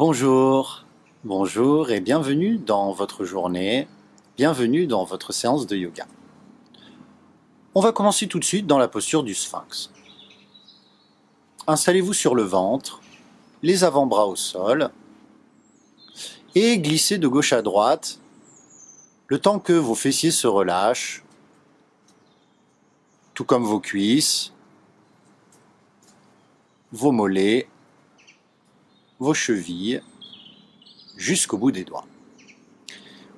Bonjour, bonjour et bienvenue dans votre journée, bienvenue dans votre séance de yoga. On va commencer tout de suite dans la posture du sphinx. Installez-vous sur le ventre, les avant-bras au sol et glissez de gauche à droite le temps que vos fessiers se relâchent, tout comme vos cuisses, vos mollets, vos chevilles, jusqu'au bout des doigts.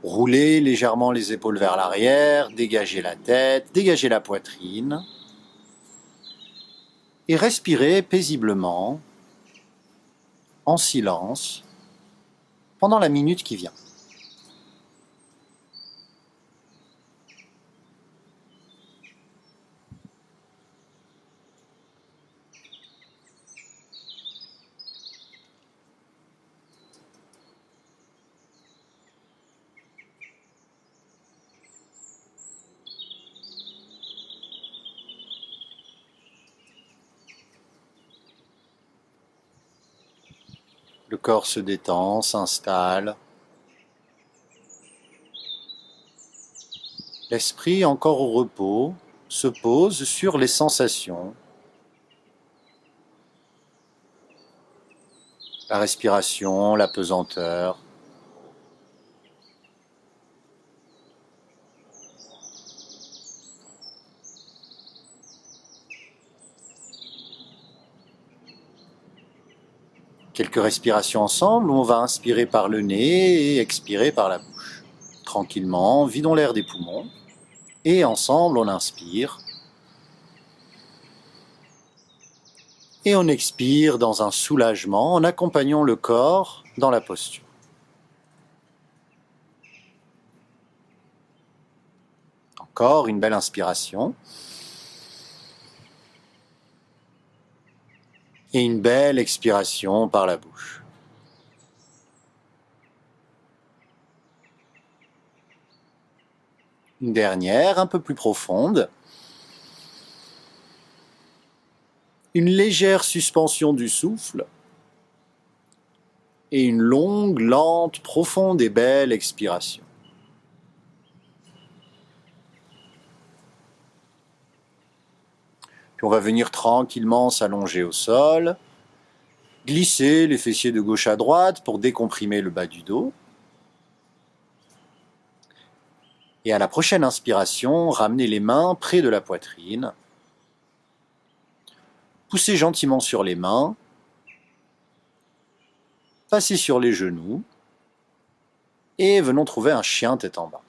Roulez légèrement les épaules vers l'arrière, dégagez la tête, dégagez la poitrine et respirez paisiblement, en silence, pendant la minute qui vient. Le corps se détend, s'installe. L'esprit, encore au repos, se pose sur les sensations. La respiration, la pesanteur. Quelques respirations ensemble où on va inspirer par le nez et expirer par la bouche. Tranquillement, vidons l'air des poumons et ensemble on inspire et on expire dans un soulagement en accompagnant le corps dans la posture. Encore une belle inspiration. Et une belle expiration par la bouche. Une dernière, un peu plus profonde. Une légère suspension du souffle. Et une longue, lente, profonde et belle expiration. Puis on va venir tranquillement s'allonger au sol, glisser les fessiers de gauche à droite pour décomprimer le bas du dos. Et à la prochaine inspiration, ramenez les mains près de la poitrine. Poussez gentiment sur les mains. Passez sur les genoux. Et venons trouver un chien tête en bas.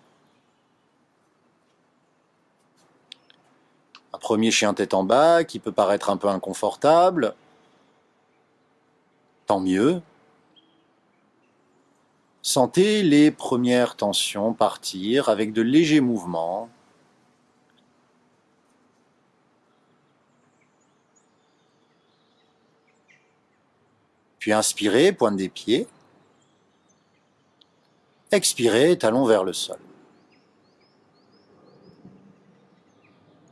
Un premier chien tête en bas qui peut paraître un peu inconfortable. Tant mieux. Sentez les premières tensions partir avec de légers mouvements. Puis inspirez, pointe des pieds. Expirez, talons vers le sol.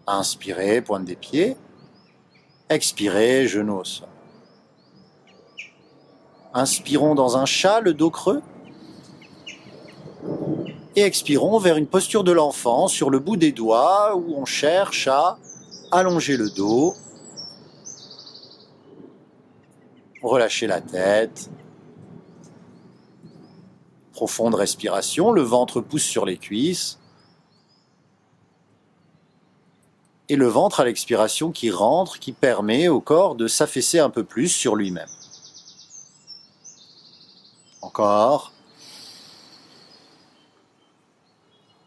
Inspirez, pointe des pieds. Expirez, genoux au sol. Inspirons dans un chat, le dos creux. Et expirons vers une posture de l'enfant sur le bout des doigts où on cherche à allonger le dos, relâcher la tête. Profonde respiration, le ventre pousse sur les cuisses. Et le ventre à l'expiration qui rentre, qui permet au corps de s'affaisser un peu plus sur lui-même. Encore.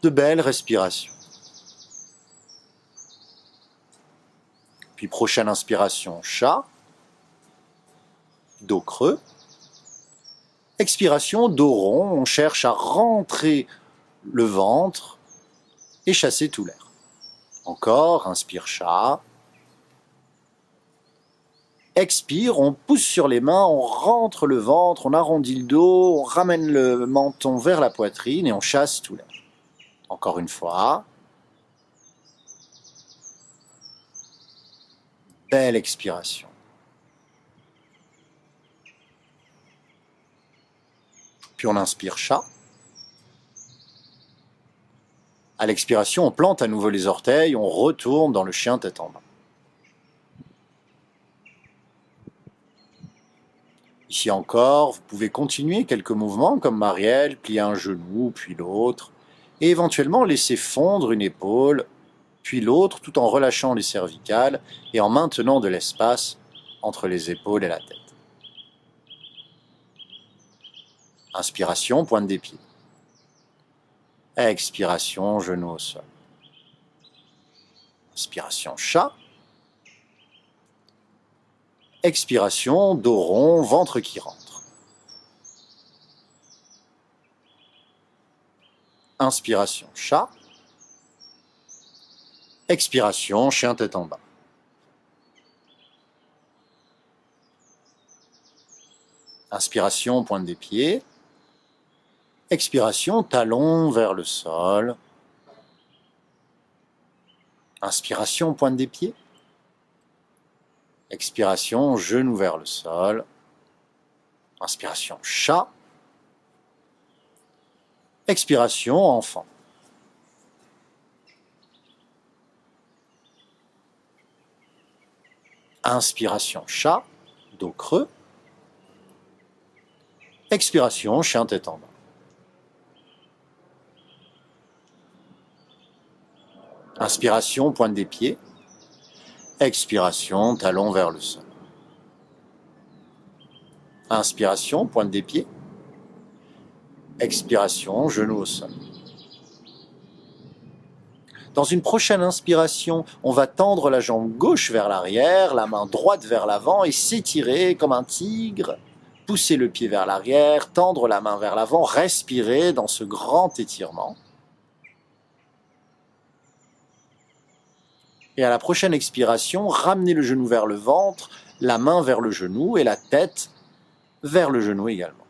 De belles respirations. Puis prochaine inspiration, chat. Dos creux. Expiration, dos rond, on cherche à rentrer le ventre et chasser tout l'air. Encore, inspire chat. Expire, on pousse sur les mains, on rentre le ventre, on arrondit le dos, on ramène le menton vers la poitrine et on chasse tout l'air. Encore une fois. Belle expiration. Puis on inspire chat. À l'expiration, on plante à nouveau les orteils, on retourne dans le chien tête en bas. Ici encore, vous pouvez continuer quelques mouvements comme Marielle, plier un genou, puis l'autre, et éventuellement laisser fondre une épaule, puis l'autre, tout en relâchant les cervicales et en maintenant de l'espace entre les épaules et la tête. Inspiration, pointe des pieds. Expiration, genou au sol. Inspiration, chat. Expiration, dos rond, ventre qui rentre. Inspiration, chat. Expiration, chien tête en bas. Inspiration, pointe des pieds. Expiration, talon vers le sol. Inspiration, pointe des pieds. Expiration, genou vers le sol. Inspiration, chat. Expiration, enfant. Inspiration, chat, dos creux. Expiration, chien tête en bas. Inspiration, pointe des pieds. Expiration, talon vers le sol. Inspiration, pointe des pieds. Expiration, genou au sol. Dans une prochaine inspiration, on va tendre la jambe gauche vers l'arrière, la main droite vers l'avant et s'étirer comme un tigre. Pousser le pied vers l'arrière, tendre la main vers l'avant, respirer dans ce grand étirement. Et à la prochaine expiration, ramenez le genou vers le ventre, la main vers le genou et la tête vers le genou également.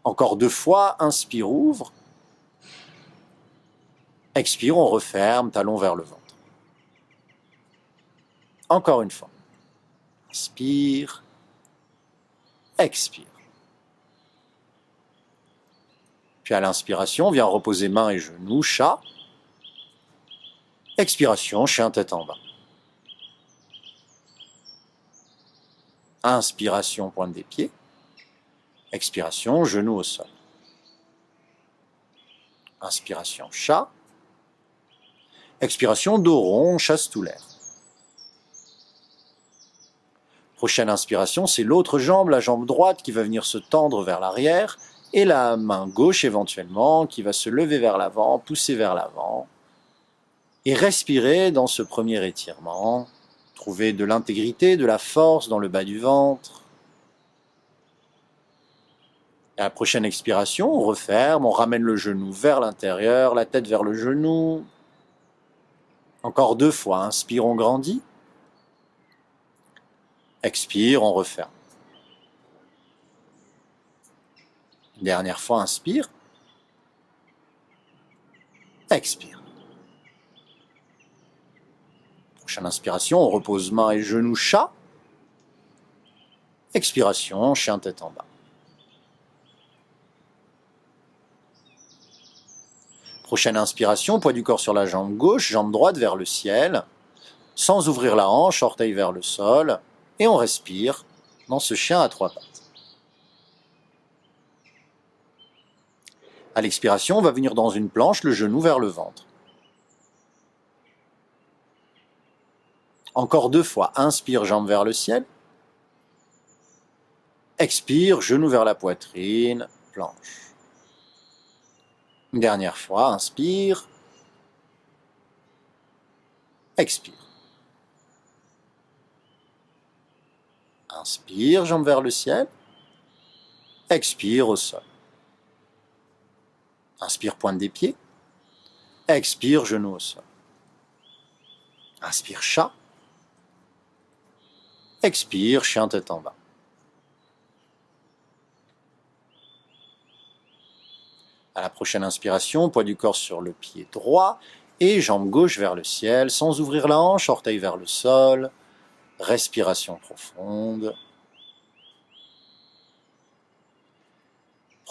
Encore 2 fois, inspire, ouvre. Expire, on referme, talon vers le ventre. Encore une fois. Inspire. Expire. Puis à l'inspiration, on vient reposer mains et genoux, chat. Expiration, chien tête en bas. Inspiration, pointe des pieds. Expiration, genou au sol. Inspiration, chat. Expiration, dos rond, chasse tout l'air. Prochaine inspiration, c'est l'autre jambe, la jambe droite qui va venir se tendre vers l'arrière et la main gauche éventuellement qui va se lever vers l'avant, pousser vers l'avant. Et respirer dans ce premier étirement. Trouver de l'intégrité, de la force dans le bas du ventre. À la prochaine expiration, on referme, on ramène le genou vers l'intérieur, la tête vers le genou. Encore 2 fois, inspire, on grandit. Expire, on referme. Dernière fois, inspire. Expire. Prochaine inspiration, on repose mains et genoux, chat. Expiration, chien tête en bas. Prochaine inspiration, poids du corps sur la jambe gauche, jambe droite vers le ciel, sans ouvrir la hanche, orteil vers le sol, et on respire dans ce chien à 3 pattes. À l'expiration, on va venir dans une planche, le genou vers le ventre. Encore 2 fois, inspire, jambe vers le ciel. Expire, genou vers la poitrine, planche. Une dernière fois, inspire. Expire. Inspire, jambe vers le ciel. Expire au sol. Inspire, pointe des pieds. Expire, genou au sol. Inspire, chat. Expire, chien tête en bas. À la prochaine inspiration, poids du corps sur le pied droit et jambe gauche vers le ciel, sans ouvrir la hanche, orteil vers le sol. Respiration profonde.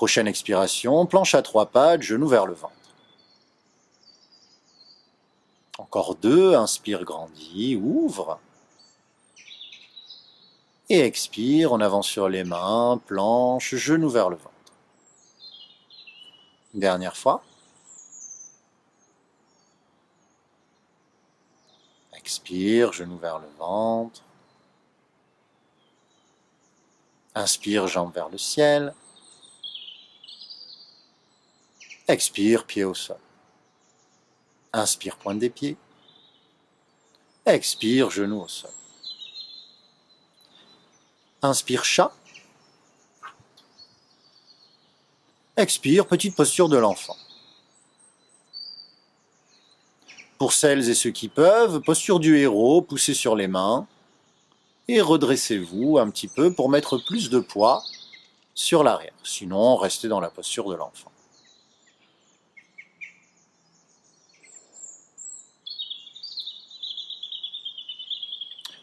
Prochaine expiration, planche à 3 pattes, genou vers le ventre. Encore 2, inspire, grandis, ouvre. Et expire, on avance sur les mains, planche, genou vers le ventre. Dernière fois. Expire, genou vers le ventre. Inspire, jambes vers le ciel. Expire, pied au sol. Inspire, pointe des pieds. Expire, genou au sol. Inspire, chat. Expire, petite posture de l'enfant. Pour celles et ceux qui peuvent, posture du héros, poussez sur les mains et redressez-vous un petit peu pour mettre plus de poids sur l'arrière. Sinon, restez dans la posture de l'enfant.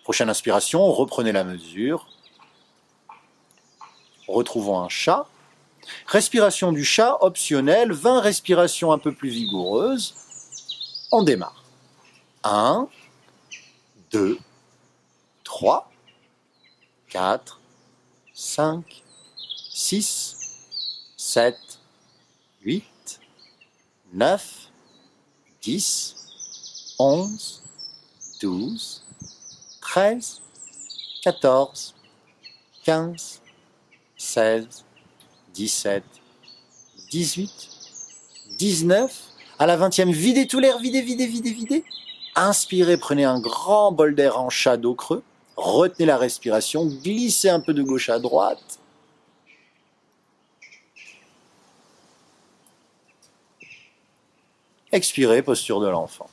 Prochaine inspiration, reprenez la mesure. Retrouvons un chat. Respiration du chat, optionnelle, 20 respirations un peu plus vigoureuses. On démarre. 1, 2, 3, 4, 5, 6, 7, 8, 9, 10, 11, 12, 13, 14, 15, 16, 17, 18, 19. À la 20e, videz tout l'air, videz. Inspirez, prenez un grand bol d'air en chat dos creux. Retenez la respiration, glissez un peu de gauche à droite. Expirez, posture de l'enfant.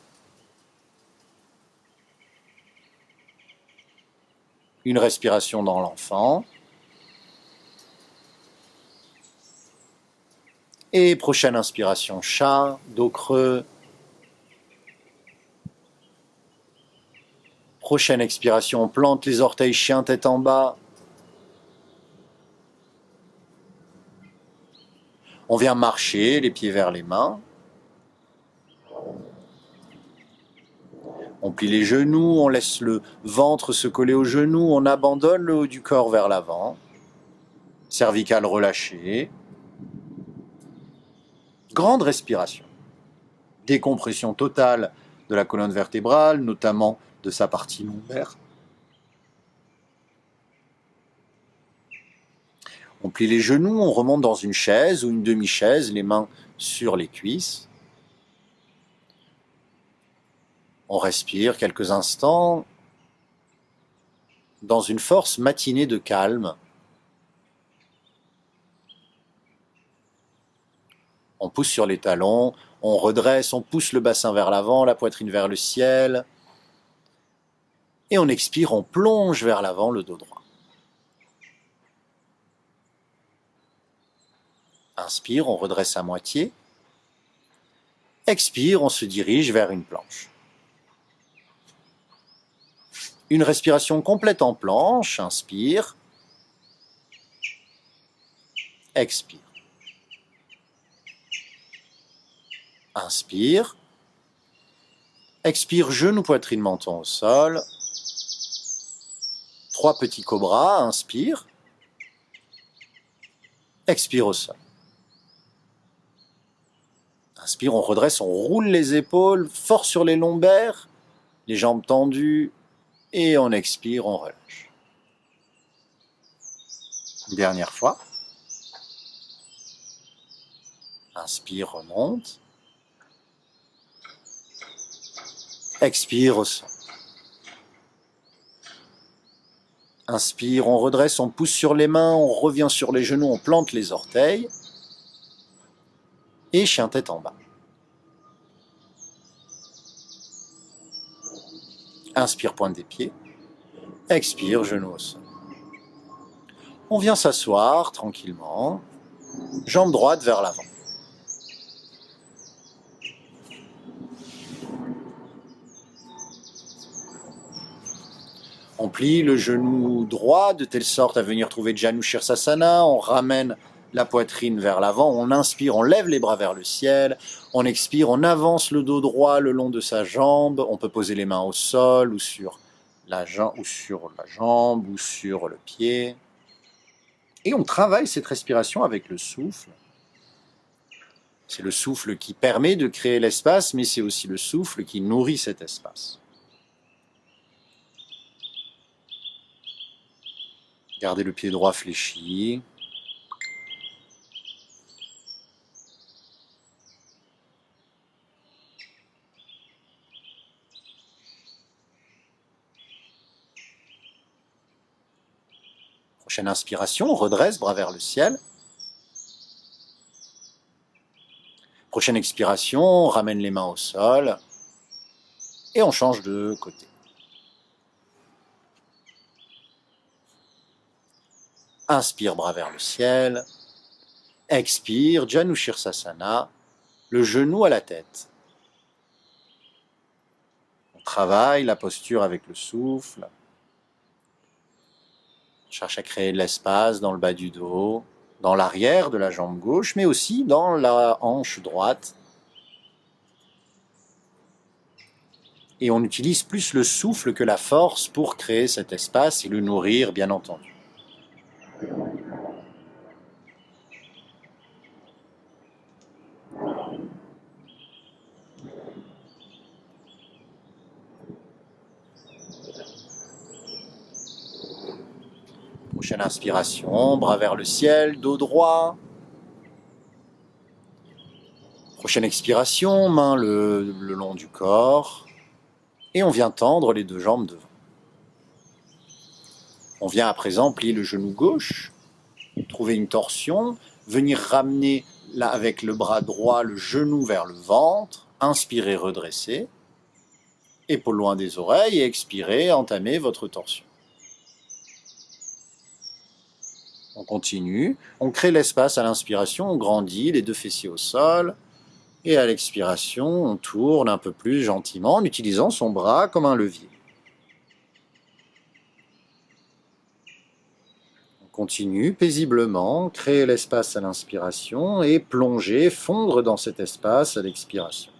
Une respiration dans l'enfant. Et prochaine inspiration, chat, dos creux. Prochaine expiration, on plante les orteils, chien, tête en bas. On vient marcher, les pieds vers les mains. On plie les genoux, on laisse le ventre se coller aux genoux, on abandonne le haut du corps vers l'avant. Cervicale relâchée. Grande respiration. Décompression totale de la colonne vertébrale, notamment de sa partie lombaire. On plie les genoux, on remonte dans une chaise ou une demi-chaise, les mains sur les cuisses. On respire quelques instants dans une force matinée de calme. On pousse sur les talons, on redresse, on pousse le bassin vers l'avant, la poitrine vers le ciel. Et on expire, on plonge vers l'avant le dos droit. Inspire, on redresse à moitié. Expire, on se dirige vers une planche. Une respiration complète en planche. Inspire. Expire. Inspire. Expire, genou, poitrine, menton au sol. 3 petits cobras. Inspire. Expire au sol. Inspire, on redresse, on roule les épaules, fort sur les lombaires, les jambes tendues, et on expire, on relâche. Dernière fois. Inspire, remonte. Expire au sol. Inspire, on redresse, on pousse sur les mains, on revient sur les genoux, on plante les orteils. Et chien tête en bas. Inspire, pointe des pieds. Expire, genou au sol. On vient s'asseoir tranquillement. Jambe droite vers l'avant. On plie le genou droit de telle sorte à venir trouver Janu Shirsasana. On ramène la poitrine vers l'avant, on inspire, on lève les bras vers le ciel, on expire, on avance le dos droit le long de sa jambe, on peut poser les mains au sol ou sur la jambe ou sur le pied. Et on travaille cette respiration avec le souffle. C'est le souffle qui permet de créer l'espace, mais c'est aussi le souffle qui nourrit cet espace. Gardez le pied droit fléchi. Prochaine inspiration, on redresse, bras vers le ciel. Prochaine expiration, on ramène les mains au sol et on change de côté. Inspire, bras vers le ciel. Expire, Janu Shirsasana, le genou à la tête. On travaille la posture avec le souffle. On cherche à créer de l'espace dans le bas du dos, dans l'arrière de la jambe gauche, mais aussi dans la hanche droite. Et on utilise plus le souffle que la force pour créer cet espace et le nourrir, bien entendu. Prochaine inspiration, bras vers le ciel, dos droit. Prochaine expiration, main le long du corps. Et on vient tendre les deux jambes devant. On vient à présent plier le genou gauche, trouver une torsion, venir ramener là, avec le bras droit le genou vers le ventre, inspirez, redressez, épaules loin des oreilles et expirez, entamez votre torsion. On continue, on crée l'espace à l'inspiration, on grandit, les deux fessiers au sol, et à l'expiration, on tourne un peu plus gentiment en utilisant son bras comme un levier. Continue paisiblement, créer l'espace à l'inspiration et plonger, fondre dans cet espace à l'expiration.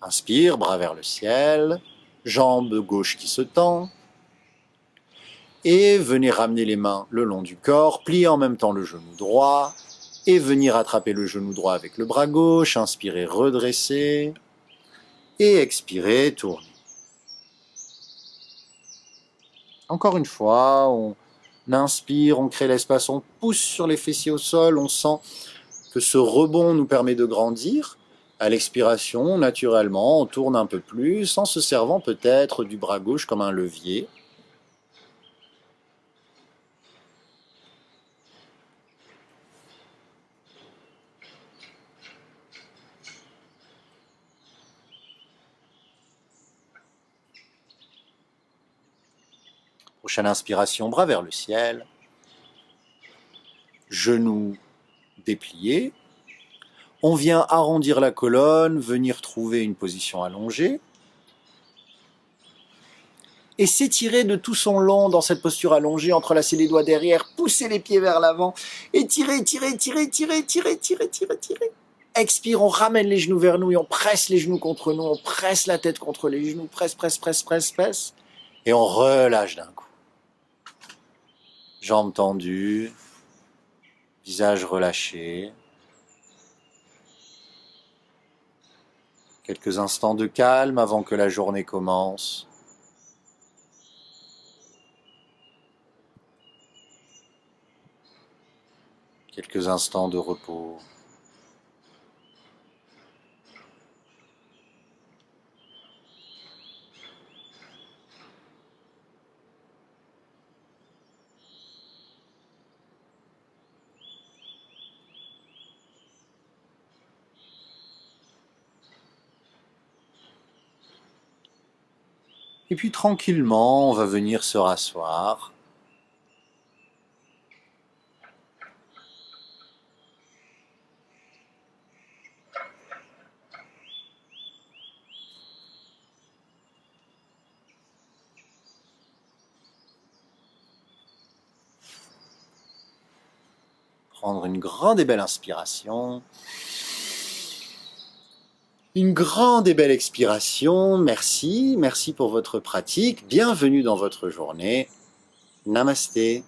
Inspire, bras vers le ciel, jambe gauche qui se tend. Et venez ramener les mains le long du corps, plier en même temps le genou droit et venir attraper le genou droit avec le bras gauche. Inspirez, redressez. Et expirez, tournez. Encore une fois, on inspire, on crée l'espace, on pousse sur les fessiers au sol, on sent que ce rebond nous permet de grandir. À l'expiration, naturellement, on tourne un peu plus, en se servant peut-être du bras gauche comme un levier. Prochaine inspiration, bras vers le ciel. Genoux dépliés. On vient arrondir la colonne, venir trouver une position allongée. Et s'étirer de tout son long dans cette posture allongée, entrelacer les doigts derrière, pousser les pieds vers l'avant, et tirer. Expire, on ramène les genoux vers nous et on presse les genoux contre nous, on presse la tête contre les genoux, presse. Et on relâche d'un coup. Jambes tendues, visage relâché. Quelques instants de calme avant que la journée commence. Quelques instants de repos. Et puis tranquillement, on va venir se rasseoir. prendre une grande et belle inspiration. Une grande et belle expiration. Merci pour votre pratique. Bienvenue dans votre journée. Namasté.